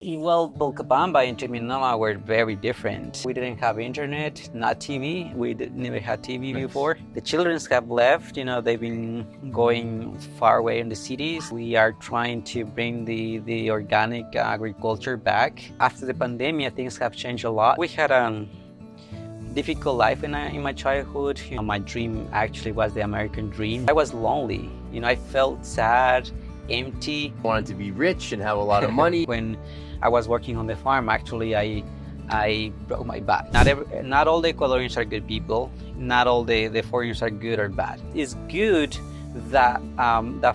Well, vilcabamba and Mindanao were very different. We didn't have internet, not TV. Never had TV before. The children have left. They've been going far away in the cities. We are trying to bring the organic agriculture back. After the pandemic, things have changed a lot. We had a difficult life in my childhood. My dream actually was the American dream. I was lonely. I felt sad, empty. Wanted to be rich and have a lot of money. When I was working on the farm, actually, I broke my back. Not all the Ecuadorians are good people. Not all the foreigners are good or bad. It's good that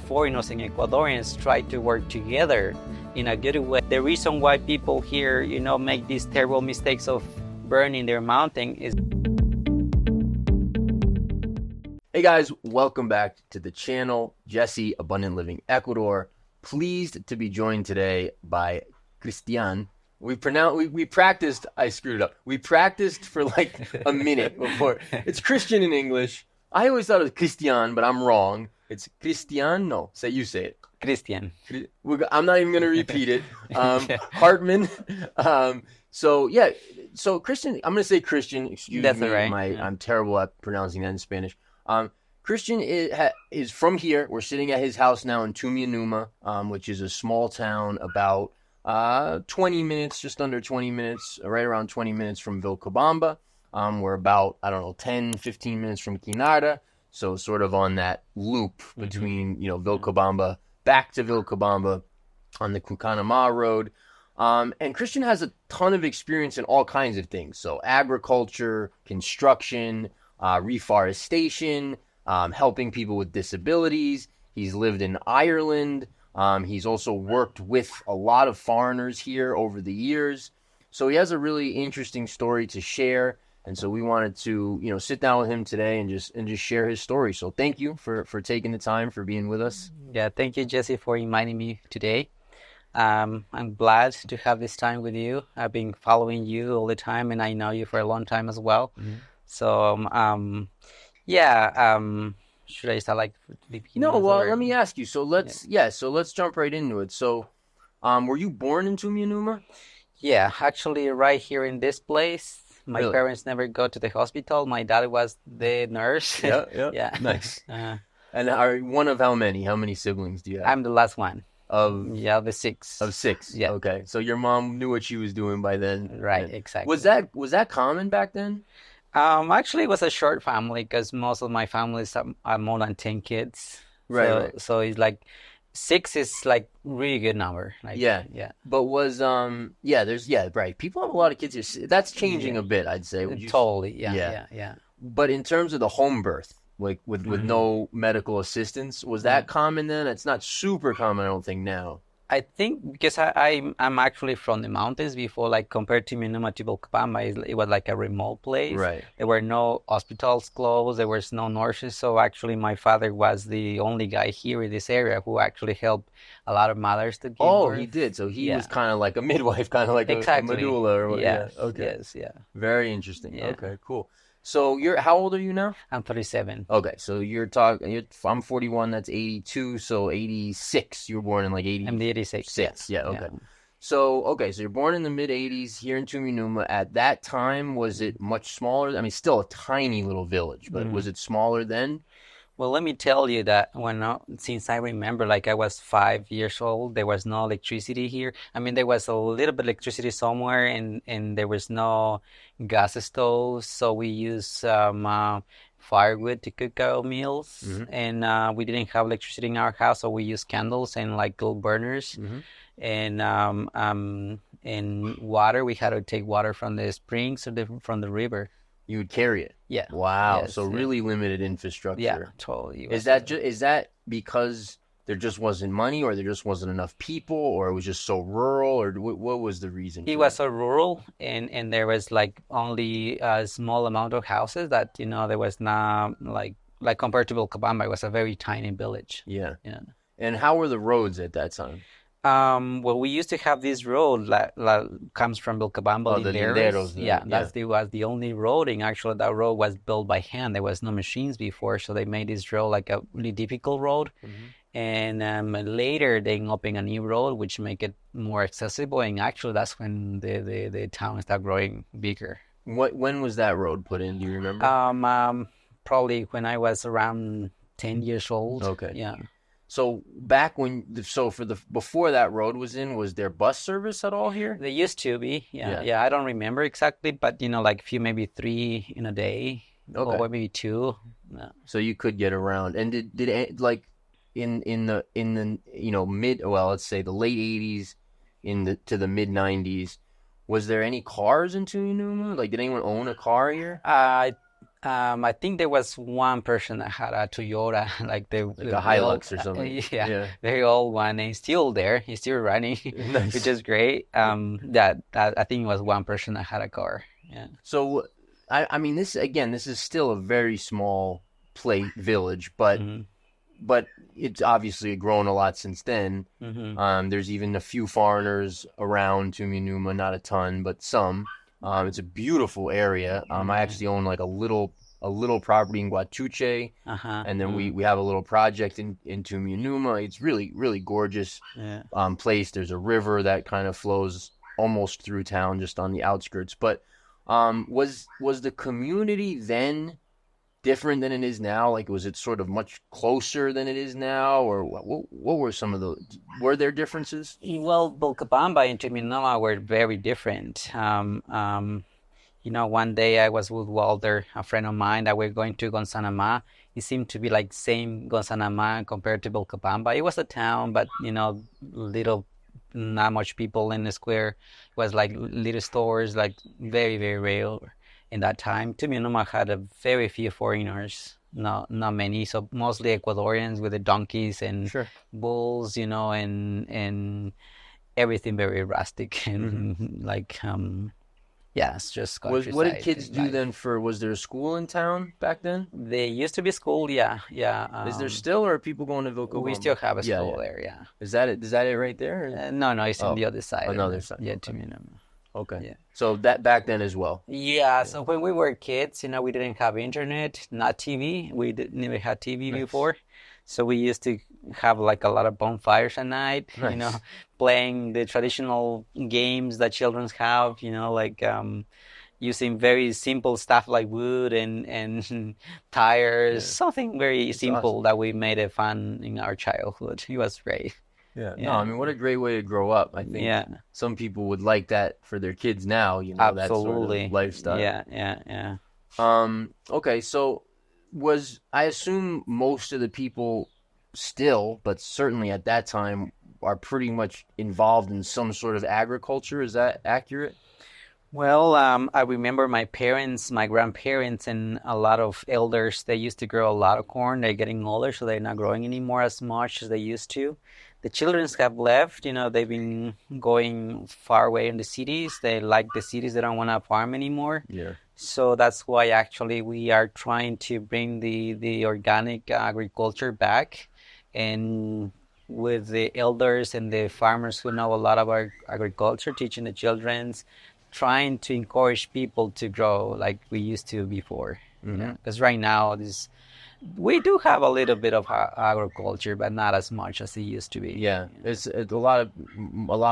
foreigners and Ecuadorians try to work together in a good way. The reason why people here, make these terrible mistakes of burning their mountain is. Hey guys, welcome back to the channel. Jesse, Abundant Living Ecuador. Pleased to be joined today by Cristian. We practiced, I screwed up. We practiced for like a minute before. It's Christian in English. I always thought it was Cristian, but I'm wrong. It's Cristian. No, you say it. Cristian. I'm not even going to repeat it. Hartman. So Christian, I'm going to say Christian. Excuse That's me. right. I'm terrible at pronouncing that in Spanish. Christian is from here. We're sitting at his house now in Tumianuma, which is a small town about 20 minutes, just under 20 minutes, right around 20 minutes from Vilcabamba. We're about, 10, 15 minutes from Quinara. So sort of on that loop between, Vilcabamba, back to Vilcabamba on the Cucanama Road. And Christian has a ton of experience in all kinds of things. So agriculture, construction, reforestation, helping people with disabilities. He's lived in Ireland. He's also worked with a lot of foreigners here over the years. So he has a really interesting story to share. And so we wanted to, sit down with him today and just share his story. So thank you for taking the time, for being with us. Yeah, thank you, Jesse, for inviting me today. I'm glad to have this time with you. I've been following you all the time, and I know you for a long time as well. Mm-hmm. So, should I start the beginning? No, well, let me ask you. So let's jump right into it. So, were you born in Tumianuma? Yeah, actually, right here in this place. My Really? Parents never go to the hospital. My dad was the nurse. Yeah. Nice. And are one of how many? How many siblings do you have? I'm the last one. The 6. Of 6. Yeah. Okay. So your mom knew what she was doing by then. Right. Exactly. Was that common back then? Actually, it was a short family because most of my families are more than 10 kids. Right. So it's like 6 is like really good number. Yeah. But right. People have a lot of kids here. That's changing a bit, I'd say. Totally. Yeah. But in terms of the home birth, like with no medical assistance, was that common then? It's not super common, I don't think, now. I think because I'm actually from the mountains before, like compared to Minuma to Vilcabamba, it was like a remote place. Right. There were no hospitals closed. There was no nurses. So actually, my father was the only guy here in this area who actually helped a lot of mothers to give birth. He did. So he was kind of like a midwife, kind of like exactly. a medulla or what? Yeah. Okay. Yes. Yeah. Very interesting. Yeah. Okay. Cool. So how old are you now? I'm 37. Okay, so I'm 41, that's 82, so 86. You were born in like 80. I'm the 86. Yeah, okay. Yeah. So you're born in the mid-80s here in Tumianuma. At that time, was it much smaller? I mean, still a tiny little village, but was it smaller then? Well, let me tell you that since I remember, like I was 5 years old, there was no electricity here. I mean, there was a little bit of electricity somewhere, and there was no gas stoves, so we used firewood to cook our meals, and we didn't have electricity in our house, so we used candles and like little burners, and water. We had to take water from the springs or from the river. You would carry it. Yeah. Wow. Yes, so really limited infrastructure. Yeah, totally. Is that because there just wasn't money, or there just wasn't enough people, or it was just so rural, or what was the reason? It was so rural, and there was like only a small amount of houses that there was not like compared to Vilcabamba, it was a very tiny village. Yeah. And how were the roads at that time? Well, we used to have this road that comes from Vilcabamba, Oh, the Linderos. linderos, Yeah, yeah. was the only road, and actually that road was built by hand. There was no machines before, so they made this road like a really difficult road. Hmm. And later they opened a new road, which make it more accessible. And actually, that's when the town started growing bigger. When was that road put in? Do you remember? Um, um, Probably when I was around 10 years old. Okay. Yeah. So back so for the before that road was in, was there bus service at all here? They used to be, Yeah. yeah. I don't remember exactly, but like few, maybe 3 in a day, Okay. or maybe 2. Yeah. So you could get around. And like in the let's say the late 80s to the mid 90s, was there any cars in Tuyanuma? Like, did anyone own a car here? I think there was one person that had a Toyota, like Like a Hilux or something. yeah, Yeah. very old one, and he's still there. He's still running, Nice. which is great. That I think it was one person that had a car. Yeah. So, I mean, this is still a very small village, but Mhm. but it's obviously grown a lot since then. Mhm. There's even a few foreigners around Tumianuma, not a ton, but some. It's a beautiful area. I actually own like a little property in Guatuche, Uh-huh. and then we have a little project in Tumianuma. It's really, really gorgeous Yeah. place. There's a river that kind of flows almost through town, just on the outskirts. But was the community then different than it is now? Like, was it sort of much closer than it is now, or what were some of the were there differences? Well, Vilcabamba and Terminal were very different. One day I was with Walter, a friend of mine, that we're going to Gonzanama. It seemed to be like same Gonzanama compared to Vilcabamba. It was a town, but little, not much people in the square. It was like little stores, like very, very rare in that time. Tumianuma had a very few foreigners, not many, so mostly Ecuadorians with the donkeys and Sure. bulls, and everything very rustic and like yeah, it's just What did countryside kids do life. then? Was there a school in town back then? There used to be school, yeah. Is there still, or are people going to Vilcabamba? We still have a Yeah, school yeah. there, yeah. Is that it right there? No, it's on the other side. Another side. Yeah, Okay. Tumianuma. Okay. Yeah. So that back then as well. Yeah, so when we were kids, we didn't have internet, not TV. We never had TV Nice. before. So we used to have like a lot of bonfires at night, Nice. playing the traditional games that children have, like using very simple stuff like wood and tires, Yeah. something very That's simple awesome. that we made it fun in our childhood. It was great. Yeah. No, Yeah. I mean, what a great way to grow up. I think Yeah, some people would like that for their kids now, that sort absolutely. of lifestyle. Yeah. Okay, so I assume most of the people still, but certainly at that time, are pretty much involved in some sort of agriculture. Is that accurate? Well, I remember my parents, my grandparents, and a lot of elders, they used to grow a lot of corn. They're getting older, so they're not growing anymore as much as they used to. The children have left, they've been going far away in the cities. They like the cities, they don't want to farm anymore. Yeah. So that's why actually we are trying to bring the organic agriculture back, and with the elders and the farmers who know a lot about agriculture, teaching the children's, trying to encourage people to grow like we used to before. Mhm. Because right now we do have a little bit of agriculture, but not as much as it used to be. Yeah, it's a lot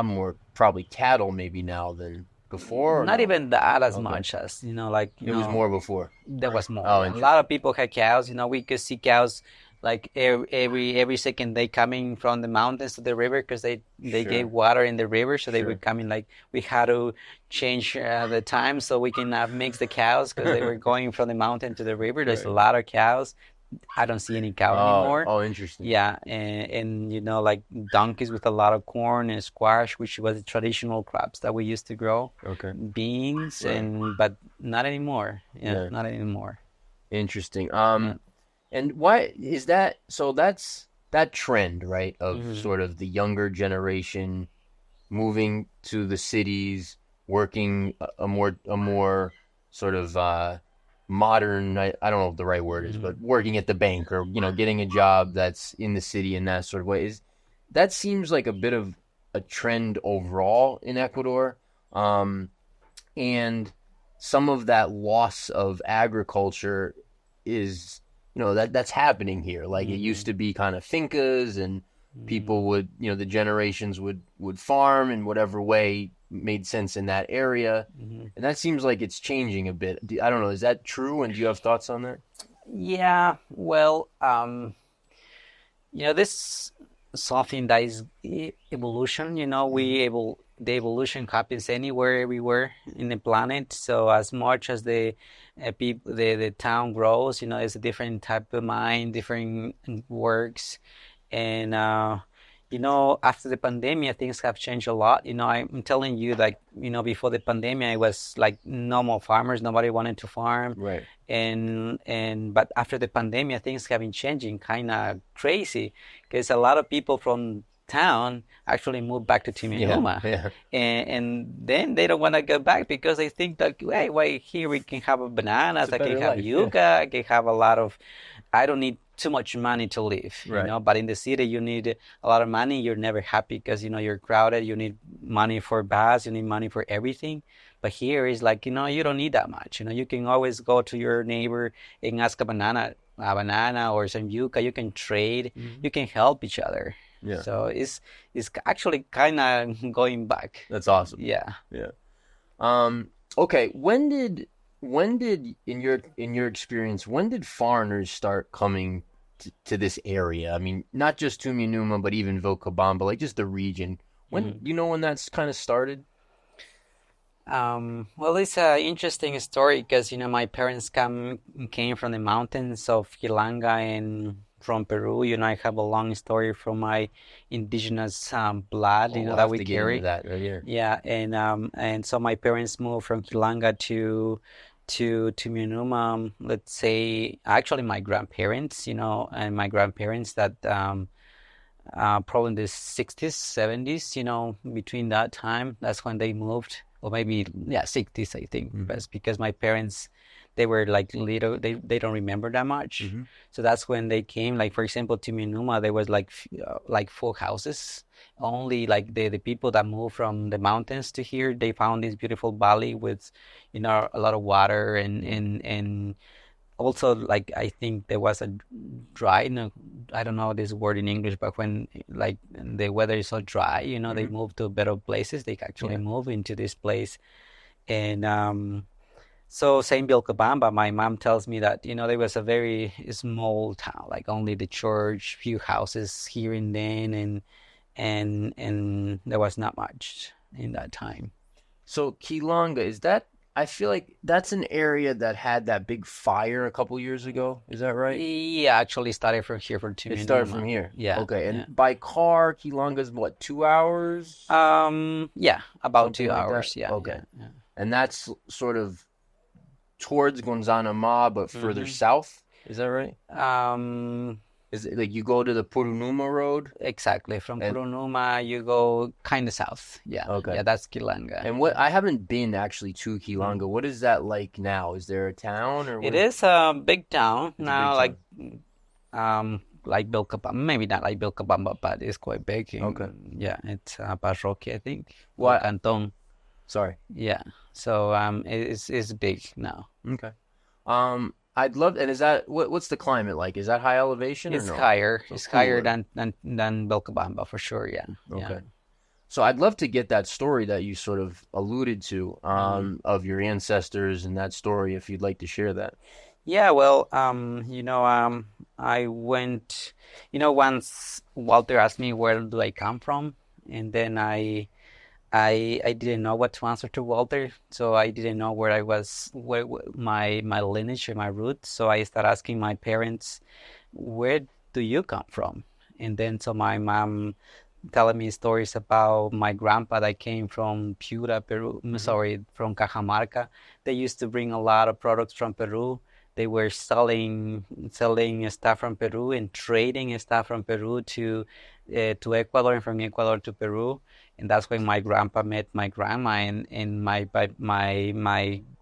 more probably cattle maybe now than before. Or Not no? even that as Okay. much as like It was more before. There was more. Oh, A interesting. lot of people had cows. We could see cows like every second day coming from the mountains to the river because they Sure. gave water in the river, so they Sure. were coming. Like we had to change the time so we can mix the cows because they were going from the mountain to the river. There's a Right. lot of cows. I don't see any cow anymore. Oh, interesting. Yeah, and like donkeys with a lot of corn and squash, which was the traditional crops that we used to grow. Okay. Beans Right. but not anymore. Yeah. Not anymore. Interesting. Yeah. And why is that? So that's that trend, right? Of Mhm. sort of the younger generation moving to the cities, working a more sort of modern. I don't know what the right word is, but working at the bank or getting a job that's in the city in that sort of way. That seems like a bit of a trend overall in Ecuador, and some of that loss of agriculture is, that's happening here. Like it used to be kind of fincas, and people would, the generations would farm in whatever way made sense in that area, and that seems like it's changing a bit. I don't know, is that true, and do you have thoughts on that? Yeah, well, this something that is evolution. The evolution happens anywhere, everywhere in the planet. So as much as the people, the town grows, it's a different type of mind, different works, and after the pandemic, things have changed a lot. I'm telling you, like, before the pandemic, it was like no more farmers, nobody wanted to farm, Right. But after the pandemic, things have been changing kind of crazy, because a lot of people from town actually moved back to Timinuma, Yeah. and then they don't want to go back because they think that, hey, wait, here we can have bananas, I can have yuca, I can have a lot of, I don't need too much money to live, Right. but in the city you need a lot of money. You're never happy because you're crowded, you need money for bus, you need money for everything. But here is like, you don't need that much. You can always go to your neighbor and ask a banana or some yuca. You can trade, you can help each other. Yeah. So it's actually kind of going back. That's awesome. Yeah. Okay, when did in your experience, when did foreigners start coming to this area? I mean, not just Tumianuma, but even Vilcabamba, like just the region. When you know when that's kind of started? Well, it's an interesting story because my parents came from the mountains of Quilanga and from Peru. I have a long story from my indigenous blood, We'll that have we to get carry. into that right here. Yeah, and so my parents moved from Quilanga to Tumianuma. Let's say actually my grandparents, and my grandparents that probably in the 60s, 70s, between that time, that's when they moved, or maybe 60s, I think. But because my parents, they were like little, they don't remember that much. So that's when they came. Like for example, Tumianuma, there was like 4 houses. Only like the people that moved from the mountains to here, they found this beautiful valley with a lot of water, and also, like, I think there was a dry, I don't know this word in English, but when like the weather is so dry, they move to better places. They actually move into this place. And so same Vilcabamba, my mom tells me that, there was a very small town, like only the church, few houses here and then, and there was not much in that time. So Quilanga, is that, I feel like that's an area that had that big fire a couple years ago. Is that right? Yeah, actually started from here for Tumianuma. It started from here. Yeah. Okay, and by car, Quilanga's what, 2 hours? Yeah, about Something 2 like hours. that? Yeah. Okay. Yeah. And that's sort of towards Gonzanama, but further south. Is that right? Is it like you go to the Purunuma Road? Exactly. From Purunuma, you go kind of south. Yeah. Okay. Yeah, that's Quilanga. And I haven't been actually to Quilanga. What is that like now? Is there a town or what? It is a big town It's now, a big town. like Vilcabamba, maybe not like Vilcabamba, but it's quite big. Okay. Yeah, it's a parroquia, I think. What? Canton. Sorry. Yeah. So it's big now. Okay. I'd love, and is that what's the climate like? Is that high elevation or It's no? higher. So It's higher cooler. than Vilcabamba for sure. Yeah. Okay. So I'd love to get that story that you sort of alluded to, of your ancestors and that story, if you'd like to share that. Yeah, well, I went, once Walter asked me where do I come from, and then I didn't know what to answer to Walter, so I didn't know where I was, where my lineage or my roots. So I started asking my parents, where do you come from? And then so my mom telling me stories about my grandpa that came from Piura, Peru. Sorry, from Cajamarca. They used to bring a lot of products from Peru. They were selling stuff from Peru and trading stuff from Peru to Ecuador, and from Ecuador to Peru. And that's when my grandpa met my grandma, and my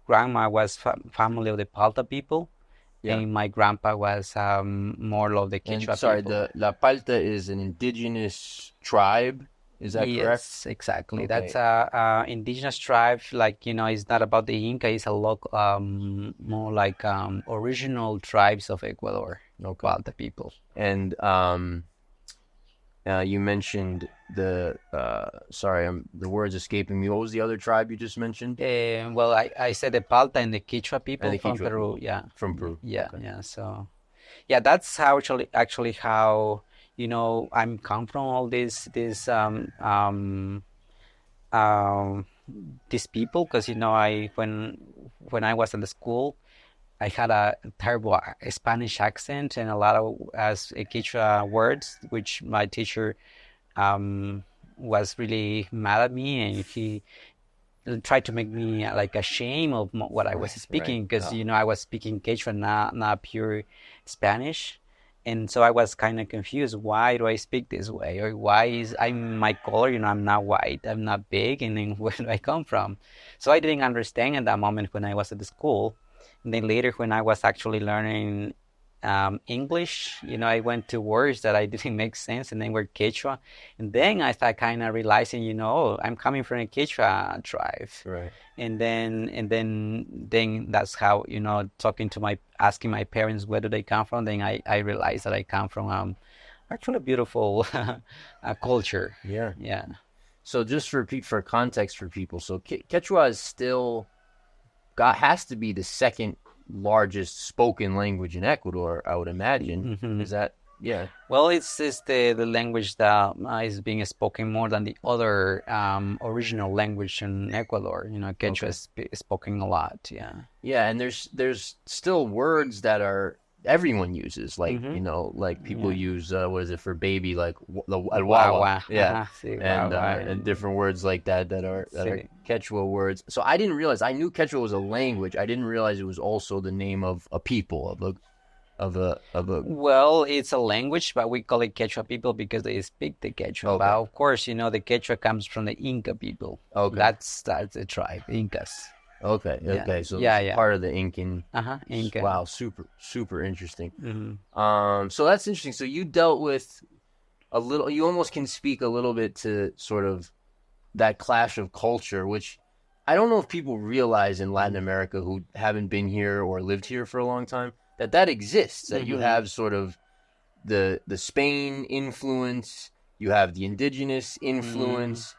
grandma was family of the Palta people, and my grandpa was more of the Quechua And sorry, people. La Palta is an indigenous tribe Is that correct? Yes, exactly. Okay. That's a indigenous tribe. Like, it's not about the Inca. It's a more like original tribes of Ecuador. Okay. About the people. And you mentioned the sorry, the word's escaping me. What was the other tribe you just mentioned? Well, I said the Palta and the Quichua people And the from Quichua Peru. people. Yeah. From Peru. Yeah, Okay. yeah. So, yeah, that's how actually how I'm come from all um these people, because I when I was in the school, I had a terrible Spanish accent and a lot of Quechua words, which my teacher was really mad at me, and he tried to make me like ashamed of what I was speaking, because I was speaking Quechua, not pure Spanish. And so I was kind of confused. Why do I speak this way? Or why is I'm my color? I'm not white. I'm not big. And then where do I come from? So I didn't understand at that moment when I was at the school. And then later, when I was actually learning English, I went to words that I didn't make sense, and then were Quechua. And then I started kind of realizing, I'm coming from a Quechua tribe. Right. And then that's how, asking my parents where do they come from, then I realized that I come from actually a beautiful culture. Yeah. Yeah. So just for context for people, so Quechua is still has to be the second largest spoken language in Ecuador, I would imagine. Mm-hmm. Is that, yeah? Well, it's the language that is being spoken more than the other original language in Ecuador. Quechua is spoken a lot. Yeah. Yeah, and there's still words that are everyone uses, like like people use what is it for baby, like the wawa, yeah, and different words like that are Quechua words. So I didn't realize, I knew Quechua was a language. I didn't realize it was also the name of a people, of a. Well, it's a language, but we call it Quechua people because they speak the Quechua. Okay. But of course, the Quechua comes from the Inca people. Okay. That's the tribe, Incas. Okay. Yeah. Okay. So Yeah, it's part of the Incan. Inca. Wow. Super interesting. Mm-hmm. So that's interesting. So you dealt with a little. You almost can speak a little bit to sort of that clash of culture, which I don't know if people realize in Latin America who haven't been here or lived here for a long time that exists. That you have sort of the Spain influence, you have the indigenous influence.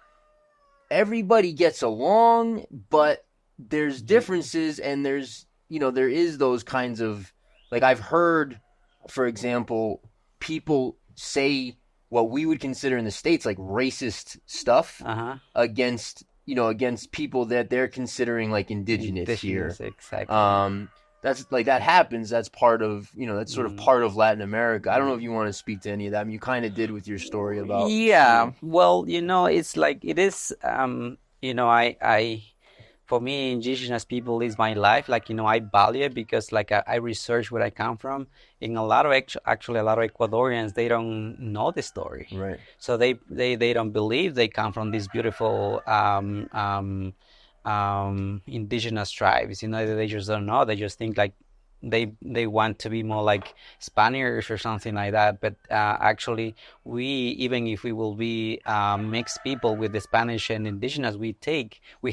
Everybody gets along, but there's differences, and there's there is those kinds of, like, I've heard, for example, people say what we would consider in the States like racist stuff against people that they're considering like indigenous here. Exactly. That's like, that happens. That's part of, that's sort of part of Latin America. I don't know if you want to speak to any of that. I mean, you kind of did with your story about. Yeah. Well, it's like, it is, I for me, indigenous people is my life. Like, I value it because, like, I research where I come from. And a lot of Ecuadorians, they don't know the story. Right. So they don't believe they come from these beautiful indigenous tribes. They just don't know. They just think like they want to be more like Spaniards or something like that. But actually, even if we will be mixed people with the Spanish and indigenous, we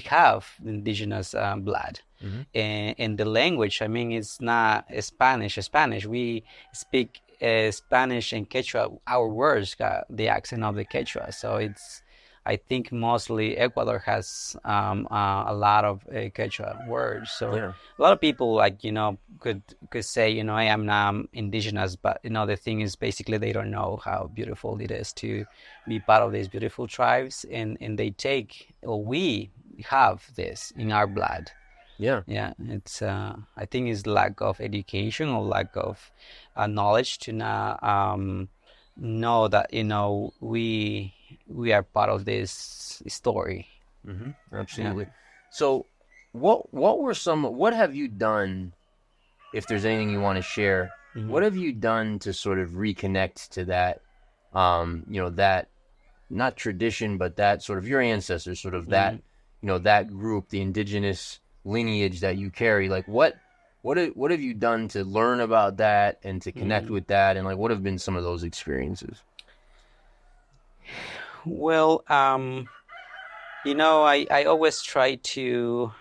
have indigenous blood. And the language, I mean, it's not Spanish. We speak Spanish and Quechua. Our words got the accent of the Quechua. So I think mostly Ecuador has a lot of Quechua words. So a lot of people, like, could say, I am not indigenous, but the thing is, basically they don't know how beautiful it is to be part of these beautiful tribes, and we have this in our blood. Yeah. It's I think it's lack of education or lack of knowledge to not know that we are part of this story. Absolutely. So what have you done, if there's anything you want to share, what have you done to sort of reconnect to that, that, not tradition, but that sort of your ancestors, sort of that, that group, the indigenous lineage that you carry? Like, what have you done to learn about that and to connect with that? And like, what have been some of those experiences? Well, I always try to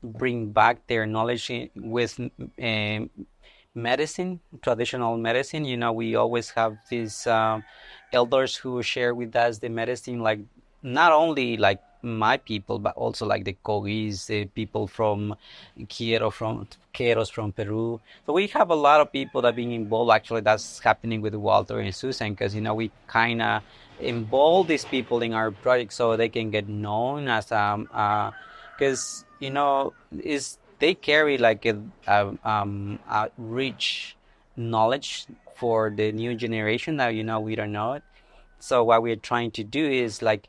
bring back their knowledge with medicine, traditional medicine. We always have these elders who share with us the medicine, like not only like my people, but also like the Cogis, the people from Queros from Peru. So we have a lot of people that are being involved. Actually, that's happening with Walter and Susan, because we kind of involve these people in our project so they can get known as because is they carry like a rich knowledge for the new generation that we don't know it. So what we're trying to do is like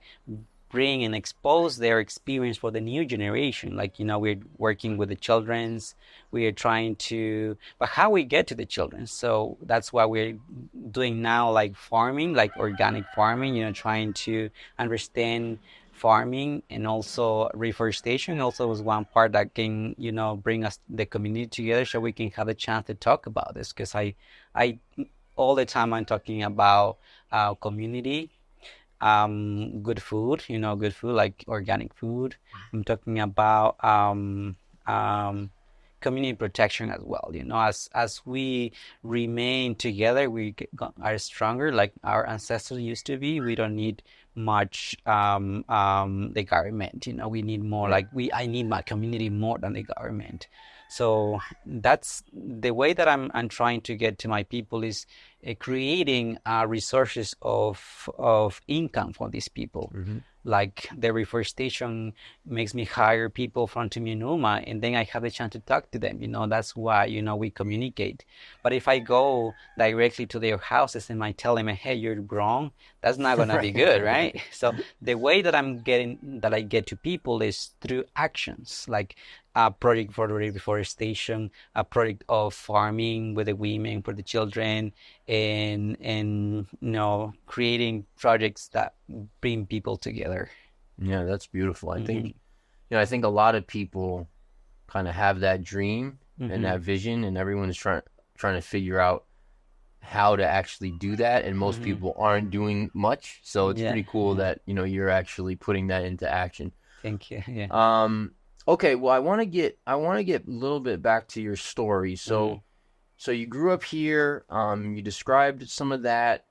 bring and expose their experience for the new generation. Like, we're working with the children's, we are trying to, but how we get to the children. So that's what we're doing now, like farming, like organic farming, trying to understand farming, and also reforestation also was one part that can, bring us the community together so we can have a chance to talk about this. Because I all the time I'm talking about community, good food, good food like organic food. I'm talking about um, community protection as well. As we remain together, are stronger, like our ancestors used to be. We don't need much the government. We need more, like I need my community more than the government. So that's the way that I'm trying to get to my people, is creating resources of income for these people. Like the reforestation makes me hire people from Tumianuma, and then I have the chance to talk to them. That's why we communicate. But if I go directly to their houses and I tell them, hey, you're wrong, that's not gonna be good, right? So the way that I get to people is through actions, like a project for reforestation, a project of farming with the women, for the children, and creating projects that bring people together. Yeah, that's beautiful. I think I think a lot of people kind of have that dream and that vision, and everyone's trying to figure out how to actually do that, and most people aren't doing much. So it's pretty cool that you're actually putting that into action. Thank you. Yeah. Okay, well, I want to get a little bit back to your story. So you grew up here. You described some of that.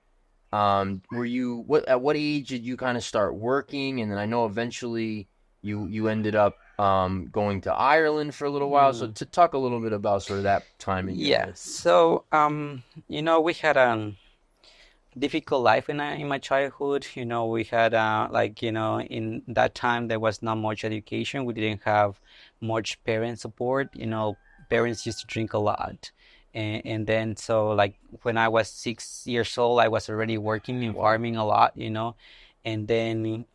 Were you at what age did you kind of start working? And then I know eventually you ended up going to Ireland for a little while. So to talk a little bit about sort of that time in your life. So we had a difficult life in my childhood. We had in that time there was not much education. We didn't have much parent support. Parents used to drink a lot. And then so like when I was 6 years old, I was already working and farming a lot, and then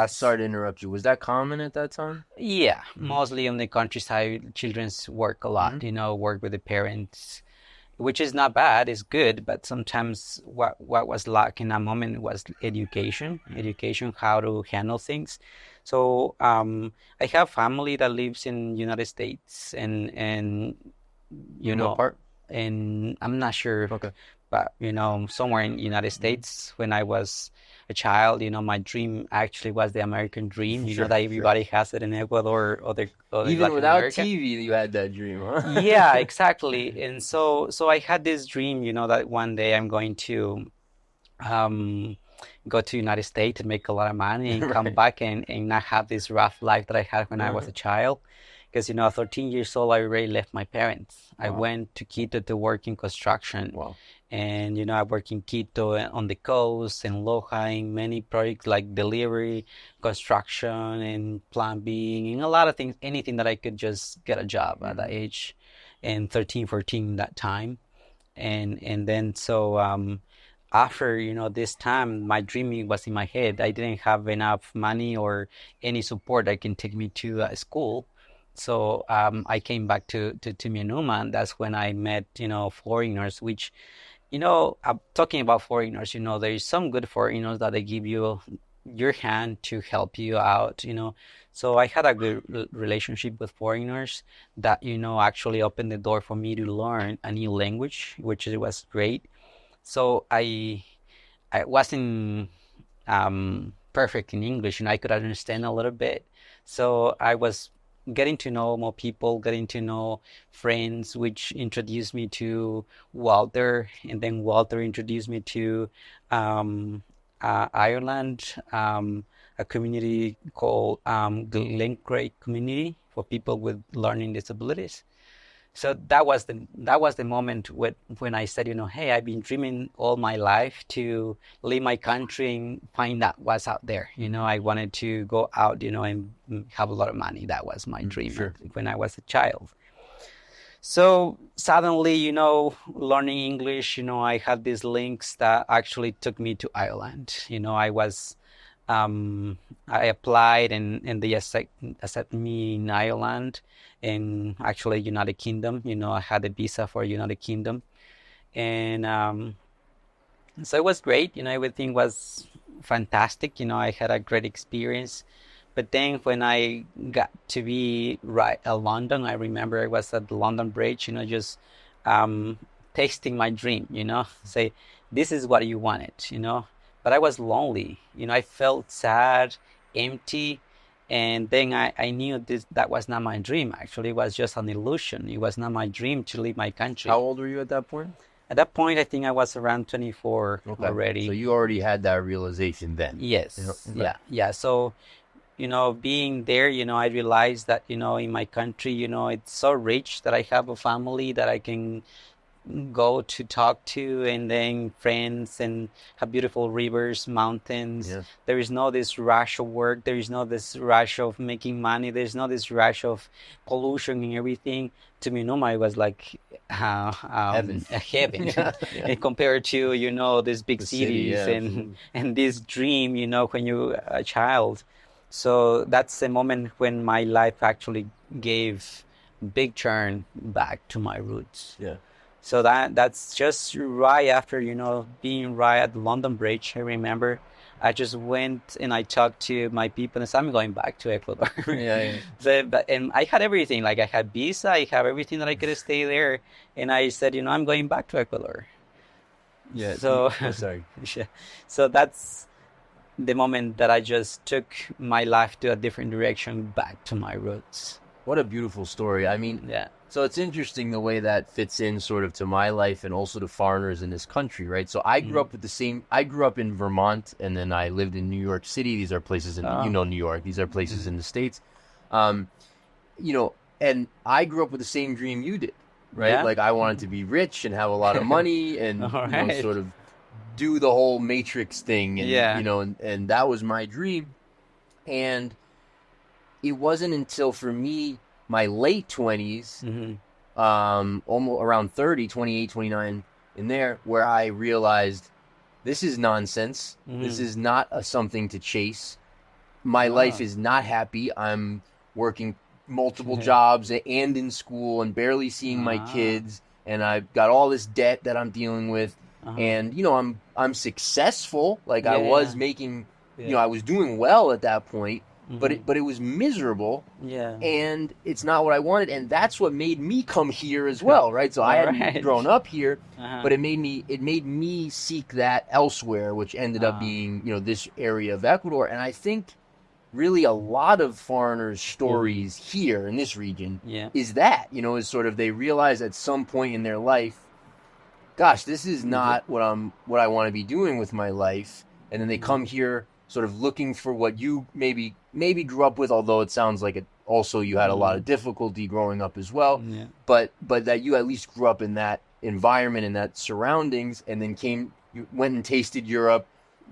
Sorry to interrupt you. Was that common at that time? Yeah, mostly on the countryside, children's work a lot, work with the parents, which is not bad, it's good, but sometimes what was lacking in that moment was education, how to handle things. So I have family that lives in United States, and What part? and I'm not sure, Okay. but somewhere in United States. When I was a child, my dream actually was the American dream. Sure, that everybody has it in Ecuador or Even Latin without America. TV, you had that dream, huh? Yeah, exactly. And so I had this dream, that one day I'm going to um go to United States and make a lot of money and come back and not have this rough life that I had when I was a child. Because, at 13 years old, I already left my parents. I went to Quito to work in construction. Wow. And, I work in Quito on the coast and Loja in many projects like delivery, construction, and plumbing, and a lot of things, anything that I could just get a job at that age, and 13, 14 that time. And then so after, this time, my dreaming was in my head. I didn't have enough money or any support that can take me to school. So I came back to Myanmar, and that's when I met, foreigners, which, I'm talking about foreigners, there is some good foreigners that they give you your hand to help you out. So I had a good relationship with foreigners that, actually opened the door for me to learn a new language, which was great. So I was in perfect in English, and I could understand a little bit. So I was getting to know more people, getting to know friends, which introduced me to Walter, and then Walter introduced me to Ireland, a community called Glencraig Community for people with learning disabilities. So that was the moment when I said, hey, I've been dreaming all my life to leave my country and find out what's out there. I wanted to go out, and have a lot of money. That was my dream. Sure. When I was a child. So suddenly, learning English, I had these links that actually took me to Ireland. I applied and they accept me in Ireland and actually United Kingdom. I had a visa for United Kingdom, and so it was great. Everything was fantastic. I had a great experience. But then when I got to be right at London, I remember I was at the London Bridge, just tasting my dream, say, this is what you wanted, But I was lonely, I felt sad, empty. And then I knew that was not my dream. Actually, it was just an illusion. It was not my dream to leave my country. How old were you at that point? At that point, I think I was around 24 already. So you already had that realization then? Yes. Okay. Yeah. So, being there, I realized that, in my country, it's so rich that I have a family that I can go to talk to, and then friends, and have beautiful rivers, mountains. Yeah. There is no this rush of work. There is no this rush of making money. There's no this rush of pollution and everything. To me, Numa, it was like Heaven. a heaven. Yeah. And compared to, these big The city, cities yeah, and absolutely. and this dream, when you're a child. So that's the moment when my life actually gave big turn back to my roots. Yeah. So that's just right after, being right at the London Bridge. I remember I just went and I talked to my people and said, I'm going back to Ecuador. Yeah. And I had everything. Like I had visa, I have everything that I could stay there. And I said, I'm going back to Ecuador. Yeah. So, Sorry. So that's the moment that I just took my life to a different direction, back to my roots. What a beautiful story. I mean, Yeah. so it's interesting the way that fits in sort of to my life and also to foreigners in this country, right? So I grew up I grew up in Vermont, and then I lived in New York City. These are places in, New York. These are places in the States. And I grew up with the same dream you did, right? Yeah. Like I wanted to be rich and have a lot of money and, All right. sort of do the whole Matrix thing. And, Yeah. and that was my dream. And it wasn't until for me, my late 20s, almost around 30, 28, 29 in there, where I realized this is nonsense. This is not something to chase. My life is not happy. I'm working multiple jobs and in school and barely seeing my kids. And I've got all this debt that I'm dealing with. And, I'm successful. Like I was making, I was doing well at that point. But it was miserable, and it's not what I wanted, and that's what made me come here as well, right? So I hadn't grown up here, but it made me seek that elsewhere, which ended up being this area of Ecuador. And I think really a lot of foreigners' stories here in this region is that is sort of they realize at some point in their life, gosh, this is not what I want to be doing with my life, and then they come here sort of looking for what you maybe grew up with, although it sounds like you had a lot of difficulty growing up as well. But that you at least grew up in that environment and that surroundings, and then you went and tasted Europe,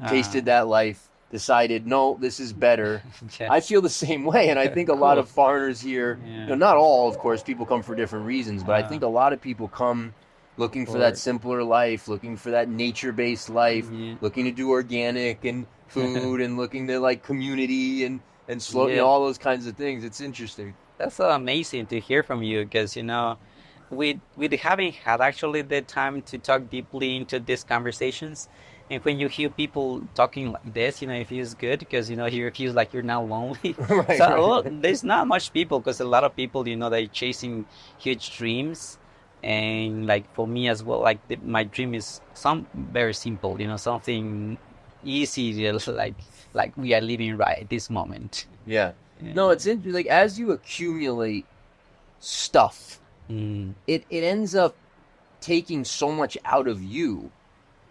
tasted that life, decided, no, this is better. I feel the same way, and I think a lot of foreigners here, not all, of course, people come for different reasons, but I think a lot of people come looking for that simpler life, looking for that nature-based life, looking to do organic and food and looking to like community and slow, all those kinds of things. It's interesting. That's so amazing to hear from you, because we haven't had actually the time to talk deeply into these conversations. And when you hear people talking like this, it feels good, because it feels like you're not lonely. There's not much people, because a lot of people they're chasing huge dreams. And like for me as well, like my dream is very simple, something easy like we are living right at this moment. Yeah. Yeah. No, it's interesting. Like as you accumulate stuff, Mm. it ends up taking so much out of you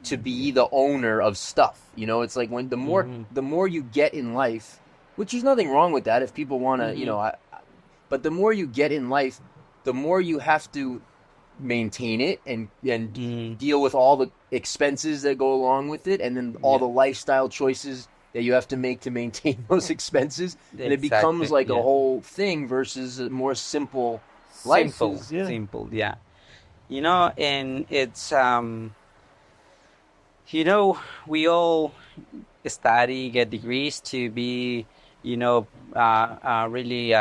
to be the owner of stuff. You know, it's like when the more you get in life, which there's nothing wrong with that if people want to, you know, but the more you get in life, the more you have to maintain it and deal with all the expenses that go along with it, and then all the lifestyle choices that you have to make to maintain those expenses, and it becomes like a whole thing versus a more simple life. Simple, yeah. You know, and it's you know, we all study, get degrees to be, you know, really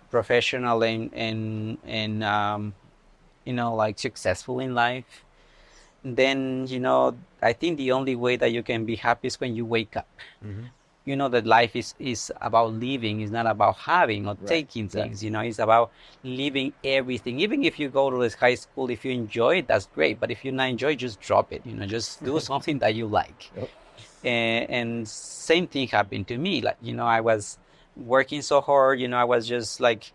professional and you know, like successful in life. Then, you know, I think the only way that you can be happy is when you wake up. You know that life is about living, it's not about having or taking things. You know, it's about living everything. Even if you go to this high school, if you enjoy it, that's great. But if you not enjoy it, just drop it. You know, just do something that you like. And same thing happened to me. Like, you know, I was working so hard. You know, I was just like,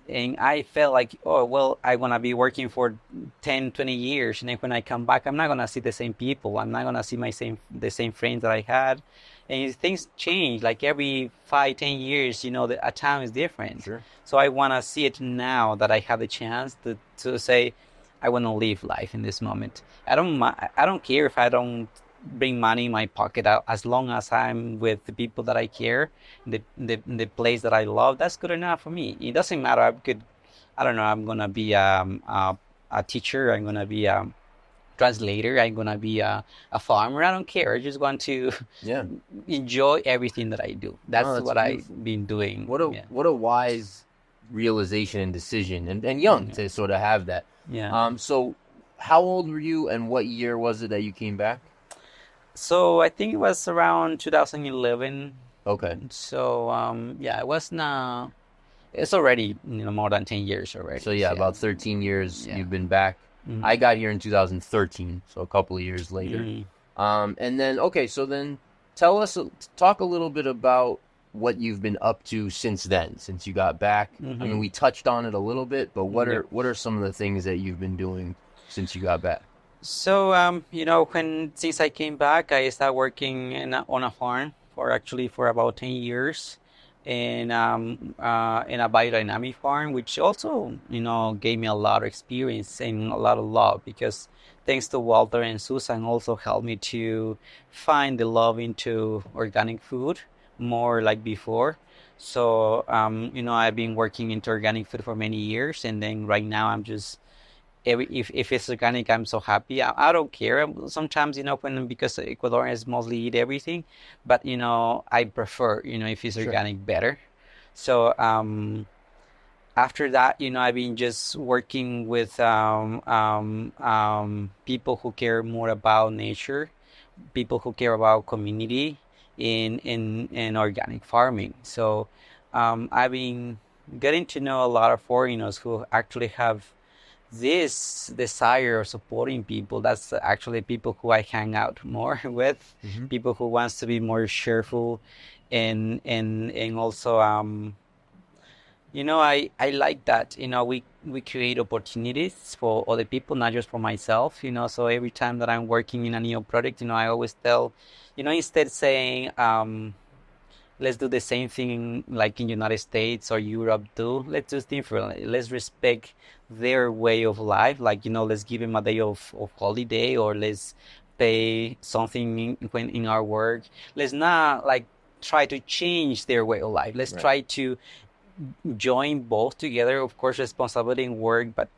and I felt like, oh, well, I want to be working for 10, 20 years. And then when I come back, I'm not going to see the same people. I'm not going to see the same friends that I had. And things change. Like every 5, 10 years, you know, a time is different. Sure. So I want to see it now that I have the chance to say, I want to live life in this moment. I don't care if I don't bring money in my pocket, as long as I'm with the people that I care, the place that I love. That's good enough for me. It doesn't matter. I don't know, I'm gonna be a teacher, I'm gonna be a translator, I'm gonna be a farmer. I don't care. I just want to enjoy everything that I do. That's what beautiful. I've been doing. What a wise realization and decision, and young to sort of have that. So how old were you, and what year was it that you came back? So I think it was around 2011. Okay. So it was not. It's already, you know, more than 10 years already. So about 13 years you've been back. I got here in 2013, so a couple of years later. And then so then talk a little bit about what you've been up to since then, since you got back. I mean, we touched on it a little bit, but what are some of the things that you've been doing since you got back? So, you know, since I came back, I started working on a farm for about 10 years, and in a biodynamic farm, which also, you know, gave me a lot of experience and a lot of love, because thanks to Walter and Susan also helped me to find the love into organic food more like before. So, you know, I've been working into organic food for many years, and then right now I'm just if it's organic, I'm so happy. I don't care sometimes, you know, because Ecuadorians mostly eat everything, but you know, I prefer, you know, if it's organic better. So after that, you know, I've been just working with people who care more about nature, people who care about community in organic farming. So I've been getting to know a lot of foreigners who actually have this desire of supporting people. That's actually people who I hang out more with, people who wants to be more cheerful, and also you know, I like that, you know, we create opportunities for other people, not just for myself, you know. So every time that I'm working in a new project, you know, I always tell, you know, instead saying let's do the same thing like in United States or Europe do, let's do it differently. Let's respect their way of life. Like, you know, let's give them a day of holiday, or let's pay something in our work. Let's not like try to change their way of life. Let's try to join both together. Of course, responsibility in work, but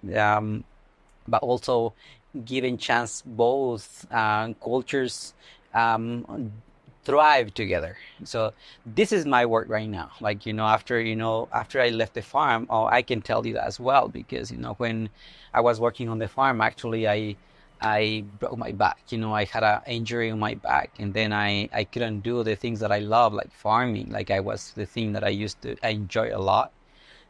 also giving chance both cultures thrive together. So this is my work right now. Like, you know, after I left the farm, I can tell you that as well, because, you know, when I was working on the farm, actually I broke my back. You know, I had an injury on my back, and then I couldn't do the things that I love, like farming. Like I was the thing that I enjoy a lot.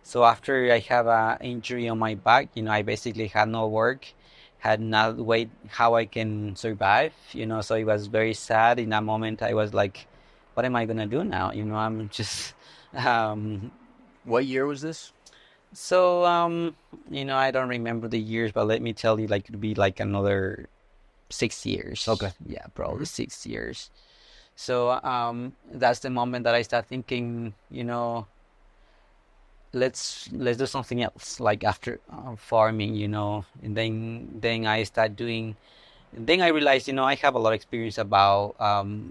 So after I have an injury on my back, you know, I basically had no work, had not way how I can survive, so it was very sad. In that moment I was like, what am I gonna do now? I'm just What year was this? so I don't remember the years, but let me tell you, like, it'd be like another 6 years. Okay. Yeah, probably 6 years. So that's the moment that I start thinking, let's do something else, like after farming, and then I start doing. Then I realized, I have a lot of experience about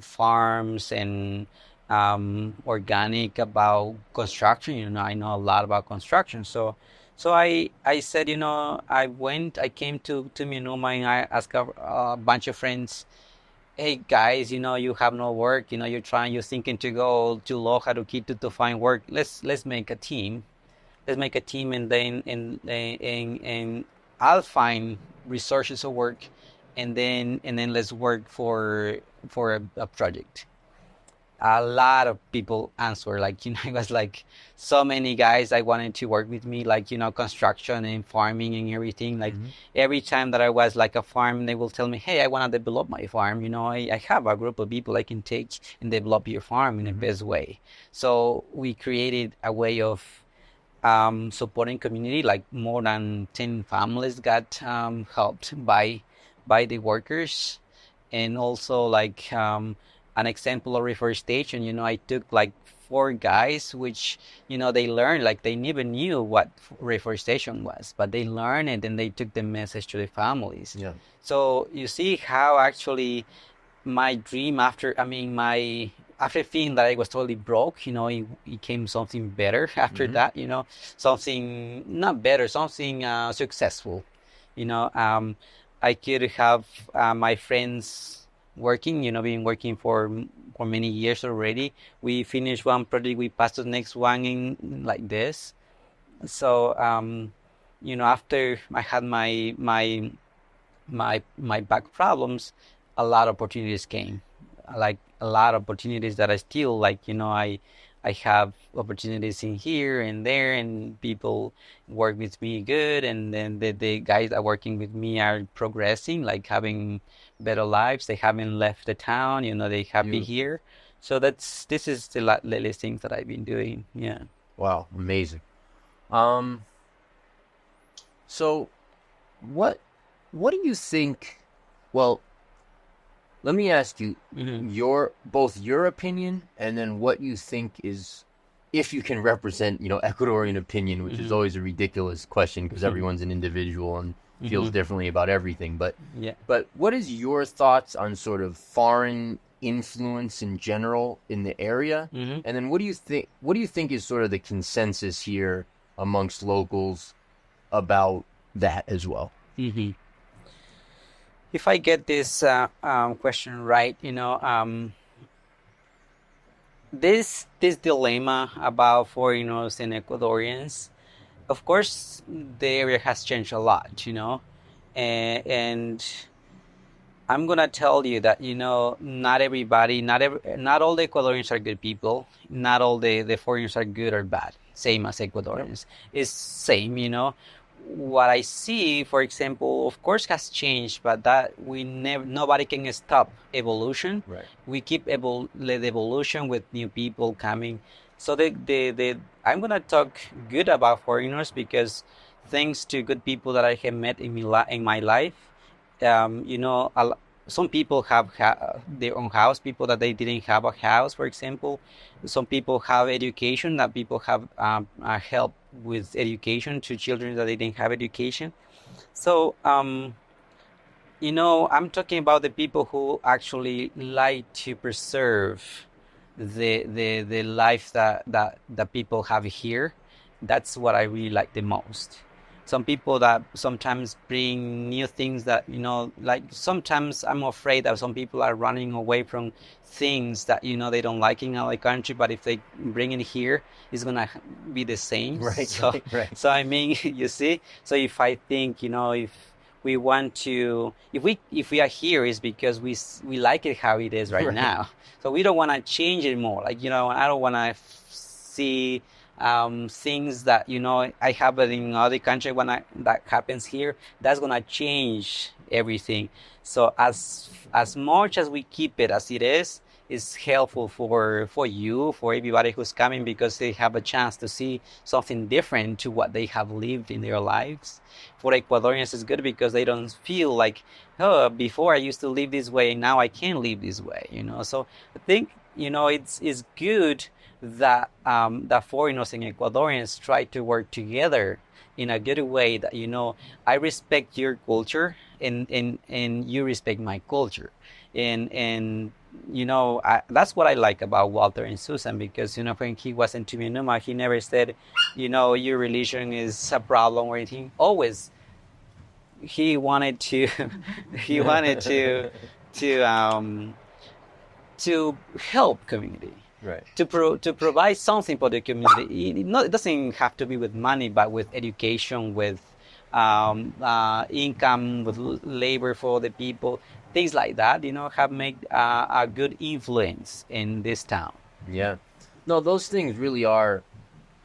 farms and organic, about construction. I know a lot about construction. So I said, I came to Minuma, and I asked a bunch of friends, hey guys, you have no work, you're thinking to go to Loja to Quito to find work. Let's make a team. Let's make a team, and then and I'll find resources of work, and then let's work for a project. A lot of people answer, like, it was like so many guys I wanted to work with me, like, construction and farming and everything. Like every time that I was like a farm, they will tell me, hey, I want to develop my farm. I have a group of people I can take and develop your farm in the best way. So we created a way of supporting community. Like more than 10 families got helped by the workers. And also, like, an example of reforestation, I took like 4 guys, which, they learned, like, they never knew what reforestation was, but they learned it, and they took the message to the families. Yeah. So you see how actually my dream, after feeling that I was totally broke, it became something better after that, something not better, something successful. I could have my friends working, been working for many years already. We finished one project, we passed to the next one in like this. So after I had my back problems, a lot of opportunities came, like a lot of opportunities that I still, like, I have opportunities in here and there, and people work with me good, and then the guys that are working with me are progressing, like having better lives. They haven't left the town, they happy Beautiful. here. So this is the latest things that I've been doing. Yeah. Wow, amazing. So what do you think? Well, let me ask you both your opinion, and then what you think is, if you can represent, Ecuadorian opinion, which is always a ridiculous question because everyone's an individual and feels differently about everything. But Yeah. but what is your thoughts on sort of foreign influence in general in the area? And then what do you think? What do you think is sort of the consensus here amongst locals about that as well? If I get this question right, this dilemma about foreigners and Ecuadorians, of course, the area has changed a lot, and I'm gonna tell you that, not everybody, not all the Ecuadorians are good people. Not all the foreigners are good or bad. Same as Ecuadorians. It's same, What I see, for example, of course, has changed, but that nobody can stop evolution. Right. We keep the evolution with new people coming. So I'm gonna talk good about foreigners because thanks to good people that I have met in my life, some people have their own house, people that they didn't have a house, for example. Some people have education, that people have help with education to children that they didn't have education. So, I'm talking about the people who actually like to preserve the life that people have here. That's what I really like the most. Some people that sometimes bring new things that, like sometimes I'm afraid that some people are running away from things that, they don't like in our country, but if they bring it here, it's going to be the same. Right, So, right. So I mean, you see, so if I think, if we want to, if we are here, is because we like it how it is right now. So we don't want to change it more. Like, I don't want to see things that I have it in other country that happens here, that's gonna change everything. So as much as we keep it as it is helpful for you, for everybody who's coming, because they have a chance to see something different to what they have lived in their lives. For Ecuadorians, it's good because they don't feel like, oh, before I used to live this way, now I can't live this way. So I think it's good that that foreigners and Ecuadorians try to work together in a good way. That I respect your culture, and you respect my culture, and that's what I like about Walter and Susan, because when he was in Tuminuma, he never said your religion is a problem or anything. Always he wanted to he wanted to help community, Right. to provide something for the community. It doesn't have to be with money, but with education, with income, with labor for the people, things like that. Have made a good influence in this town. Yeah. No, those things really are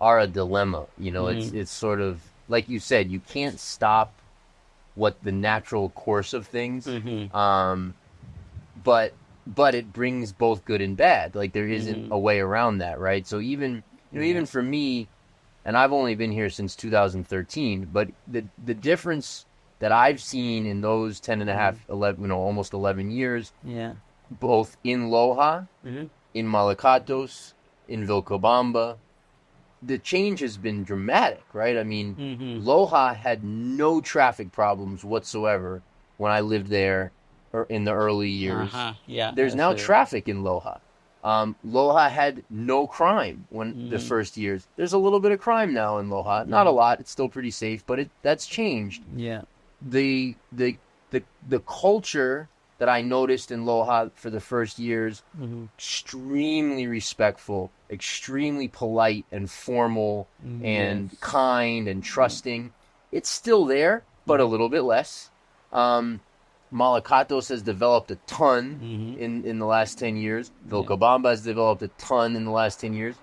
a dilemma. Mm-hmm. It's sort of like you said, you can't stop what the natural course of things. Mm-hmm. But it brings both good and bad. Like there isn't Mm-hmm. a way around that, right? So even even for me, and I've only been here since 2013, but the difference that I've seen in those 10 and a half, 11, almost 11 years, Yeah. both in Loja, Mm-hmm. in Malacatos, in Vilcabamba, the change has been dramatic, right? I mean, Mm-hmm. Loja had no traffic problems whatsoever when I lived there in the early years. Uh-huh. Yeah. There's now traffic in Loja. Loja had no crime when the first years. There's a little bit of crime now in Loja. Not a lot. It's still pretty safe, but that's changed. Yeah. The culture that I noticed in Loja for the first years, extremely respectful, extremely polite and formal and kind and trusting. It's still there, but a little bit less. Malacatos has developed a ton in the last 10 years. Vilcabamba has developed a ton in the last 10 years.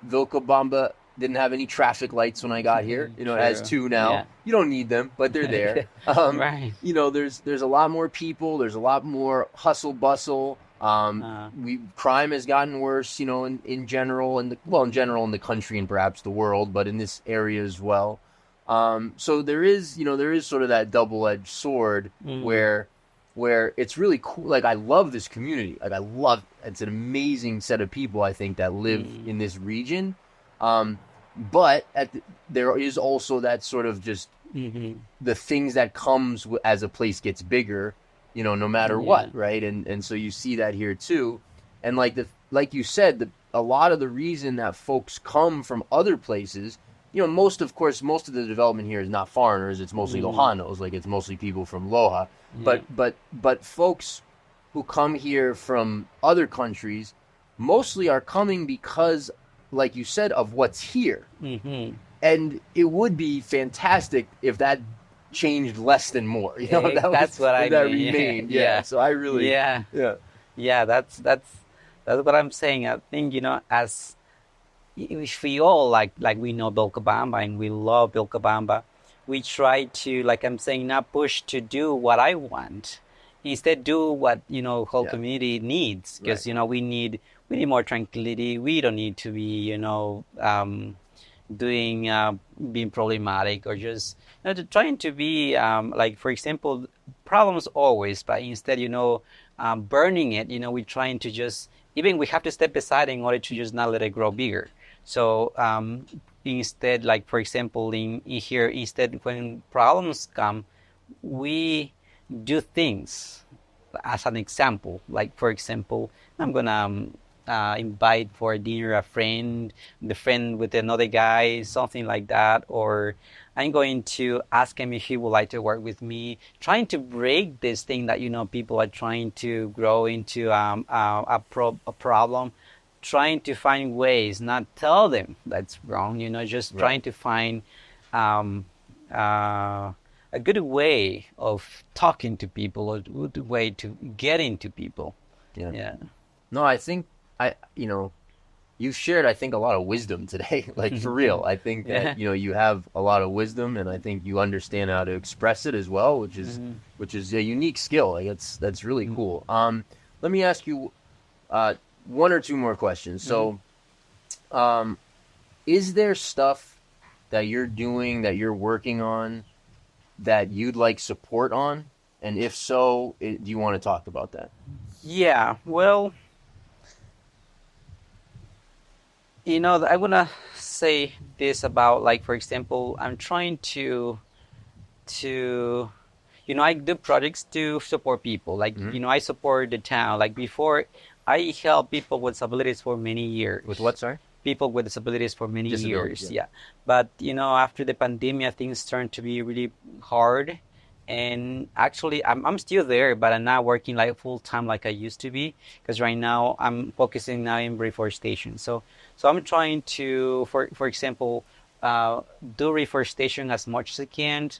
Vilcabamba didn't have any traffic lights when I got here. It has two now. Yeah. You don't need them, but they're there. Right. There's a lot more people. There's a lot more hustle bustle. Crime has gotten worse, in general, in the country and perhaps the world, but in this area as well. So there is sort of that double-edged sword where it's really cool. Like, I love this community. Like, it's an amazing set of people, I think, that live in this region. But there is also that sort of just the things that comes as a place gets bigger, no matter what, right? And so you see that here too. And like you said, a lot of the reason that folks come from other places, most of the development here is not foreigners. It's mostly Lojanos. Like, it's mostly people from Loja. But folks who come here from other countries mostly are coming because, like you said, of what's here. And it would be fantastic if that changed less than more. That's what I mean. Remained. Yeah. So I really. Yeah. That's what I'm saying. I think as if we all like we know Vilcabamba and we love Vilcabamba, we try to, like I'm saying, not push to do what I want. Instead, do what whole community needs, because we need more tranquility. We don't need to be being problematic, or just trying to be like, for example, problems always, but instead burning it. We're trying to just, even we have to step aside in order to just not let it grow bigger. So instead, like, for example, in here, instead, when problems come, we do things. As an example, like, for example, I'm gonna invite for dinner a friend, the friend with another guy, something like that, or I'm going to ask him if he would like to work with me, trying to break this thing that people are trying to grow into a problem, trying to find ways, not tell them that's wrong, just trying to find a good way of talking to people, a good way to get into people. Yeah. No, I think you've shared, I think, a lot of wisdom today. Like for real, I think that Yeah. you have a lot of wisdom, and I think you understand how to express it as well, Mhm. which is a unique skill. Like that's really Mhm. cool. Let me ask you one or two more questions. Mhm. So, um, is there stuff that you're doing that you're working on that you'd like support on? And if so, do you want to talk about that? Yeah, well, I want to say this about, like, for example, I'm trying to I do projects to support people. Like, Hmm. I support the town. Like before, I help people with disabilities for many With years. what, sorry? People with disabilities for many Disabilities, years, yeah. yeah. But after the pandemic, things turned to be really hard. And actually, I'm still there, but I'm not working like full time like I used to be, because right now I'm focusing now in reforestation. So I'm trying to, for example, do reforestation as much as I can.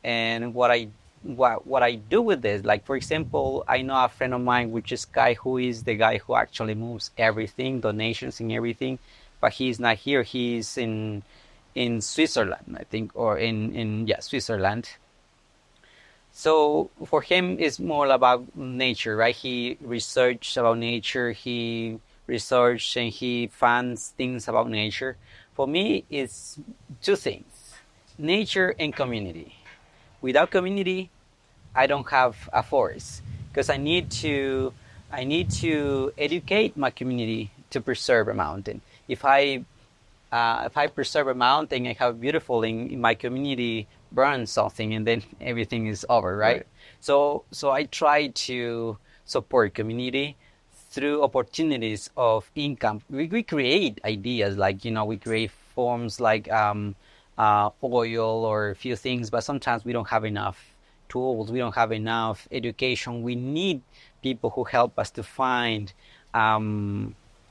And what I do with this, like for example, I know a friend of mine, which is Kai, who is the guy who actually moves everything, donations and everything, but he's not here. He's in Switzerland, I think, or in yeah, Switzerland. So for him, it's more about nature, right? He researched about nature. He researched and he finds things about nature. For me, it's two things: nature and community. Without community, I don't have a forest, because I need to educate my community to preserve a mountain. If I preserve a mountain and have beautiful in my community burn something, and then everything is over, right? Right. So I try to support community through opportunities of income. We create ideas, like we create forms like oil or a few things, but sometimes we don't have enough tools. We don't have enough education. We need people who help us to find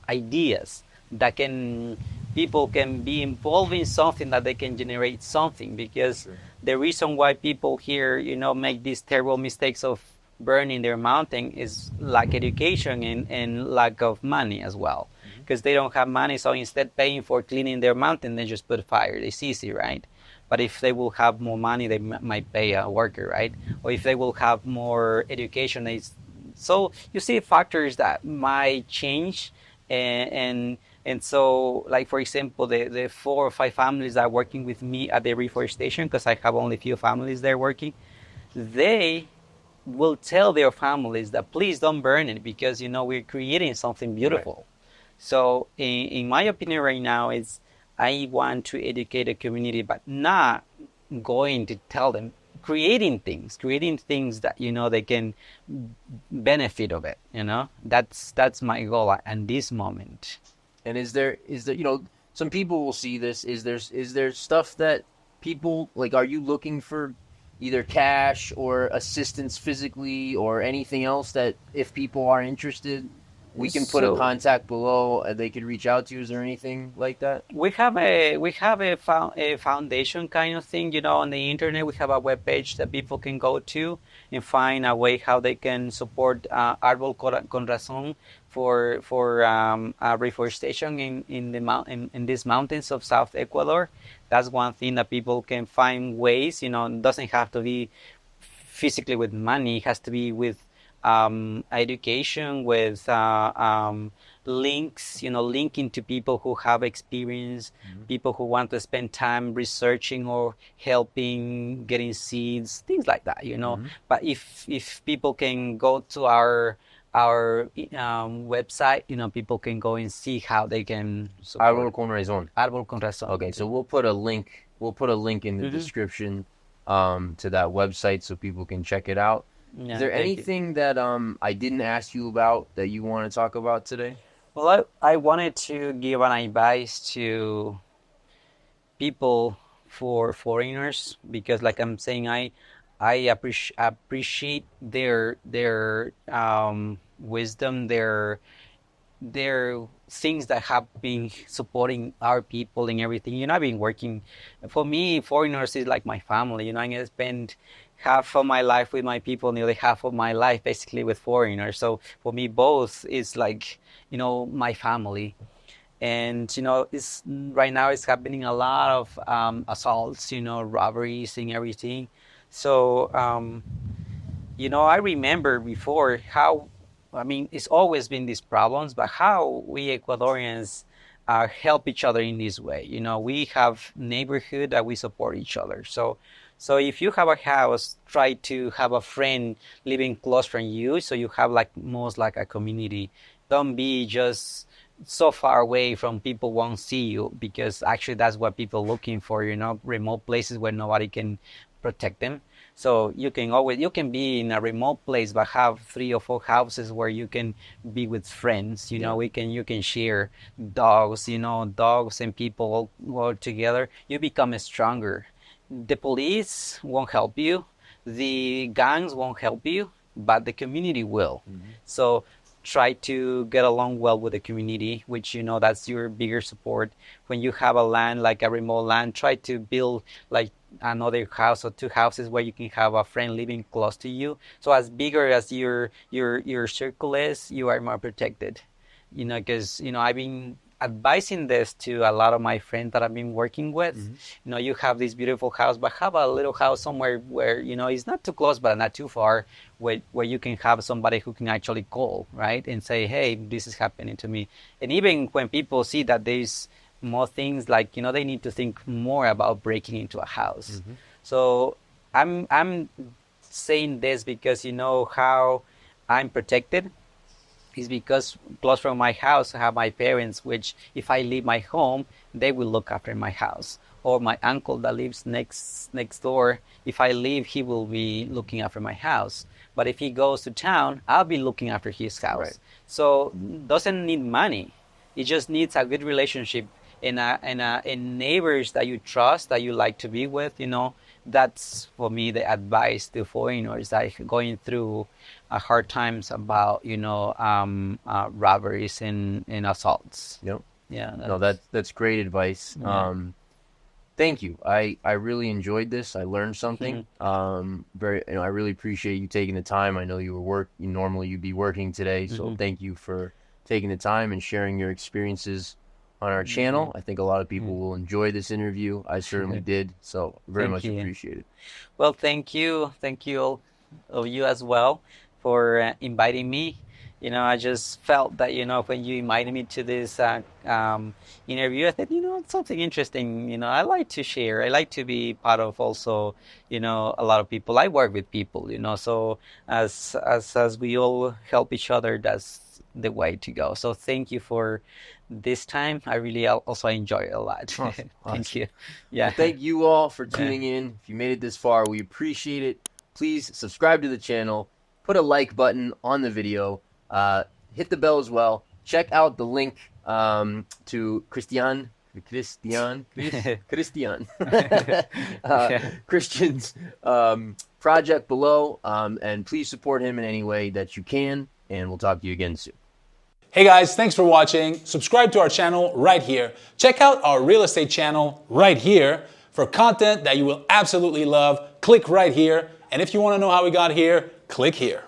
ideas that can people can be involved in something, that they can generate something. Because Sure. the reason why people here make these terrible mistakes of burning their mountain is lack education and lack of money as well, Hmm. because they don't have money. So instead paying for cleaning their mountain, they just put fire. It's easy, right? But if they will have more money, they might pay a worker, right? Or if they will have more education, so you see factors that might change. And so, like for example, the 4 or 5 families that are working with me at the reforestation, because I have only a few families there working, they will tell their families that please don't burn it, because we're creating something Right. beautiful. So in my opinion right now is, I want to educate the community, but not going to tell them, creating things that they can benefit of it. That's my goal at this moment. And is there some people will see this. Is there stuff that people like? Are you looking for either cash or assistance physically or anything else that if people are interested, we can put a So contact below and they could reach out to you? Is there anything like that? we have a foundation kind of thing, on the internet. We have a web page that people can go to and find a way how they can support Árbol con Razón for reforestation in these mountains of South Ecuador. That's one thing that people can find ways. It doesn't have to be physically with money. It has to be with education, with links, linking to people who have experience, Mhm. people who want to spend time researching or helping, getting seeds, things like that. Mhm. But if people can go to our website, people can go and see how they can Árbol support con razón. Árbol con Razón. Okay, so we'll put a link. We'll put a link in the Mhm. description to that website so people can check it out. Is Yeah, there thank you. anything that I didn't ask you about that you want to talk about today? Well, I wanted to give an advice to people, for foreigners, because like I'm saying, I appreciate their wisdom, their things that have been supporting our people and everything. I've been working. For me, foreigners is like my family. I'm gonna spend half of my life with my people, nearly half of my life basically with foreigners. So for me, both is like my family. And it's right now it's happening a lot of assaults, robberies and everything. So I remember before how, I mean, it's always been these problems, but how we Ecuadorians help each other in this way. We have neighborhood that we support each other. So if you have a house, try to have a friend living close from you, so you have like most like a community. Don't be just so far away from people won't see you, because actually that's what people are looking for, remote places where nobody can protect them. So you can be in a remote place but have 3 or 4 houses where you can be with friends. You can share dogs. Dogs and people all work together. You become stronger. The police won't help you, the gangs won't help you, but the community will. So try to get along well with the community, which that's your bigger support. When you have a land, like a remote land, try to build like another house or 2 houses where you can have a friend living close to you. So as bigger as your circle is, you are more protected. Because I've been advising this to a lot of my friends that I've been working with. You have this beautiful house, but have a little house somewhere where it's not too close but not too far, where you can have somebody who can actually call, right, and say, hey, this is happening to me. And even when people see that there's more things, like they need to think more about breaking into a house. So I'm saying this because how I'm protected is because close from my house I have my parents, which if I leave my home, they will look after my house. Or my uncle that lives next door, if I leave, he will be looking after my house. But if he goes to town, I'll be looking after his house. Right. So doesn't need money. It just needs a good relationship and neighbors that you trust, that you like to be with. That's for me the advice to foreigners that are going through hard times about robberies and assaults. Yep. Yeah. No, that's great advice. Yeah. Thank you. I really enjoyed this. I learned something. I really appreciate you taking the time. I know normally you'd be working today, so thank you for taking the time and sharing your experiences on our channel. I think a lot of people will enjoy this interview. I certainly did. So very much appreciate it. Well, thank you. Thank you all of you as well for inviting me. I just felt that, when you invited me to this interview, I thought, it's something interesting. I like to share. I like to be part of also, a lot of people. I work with people, so as we all help each other, that's the way to go. So thank you for this time. I really also enjoy it a lot. Awesome. Thank you. Yeah. Well, thank you all for tuning in. If you made it this far, we appreciate it. Please subscribe to the channel, put a like button on the video, hit the bell as well. Check out the link to Cristian's project below, and please support him in any way that you can, and we'll talk to you again soon. Hey guys, thanks for watching. Subscribe to our channel right here. Check out our real estate channel right here for content that you will absolutely love. Click right here. And if you want to know how we got here, click here.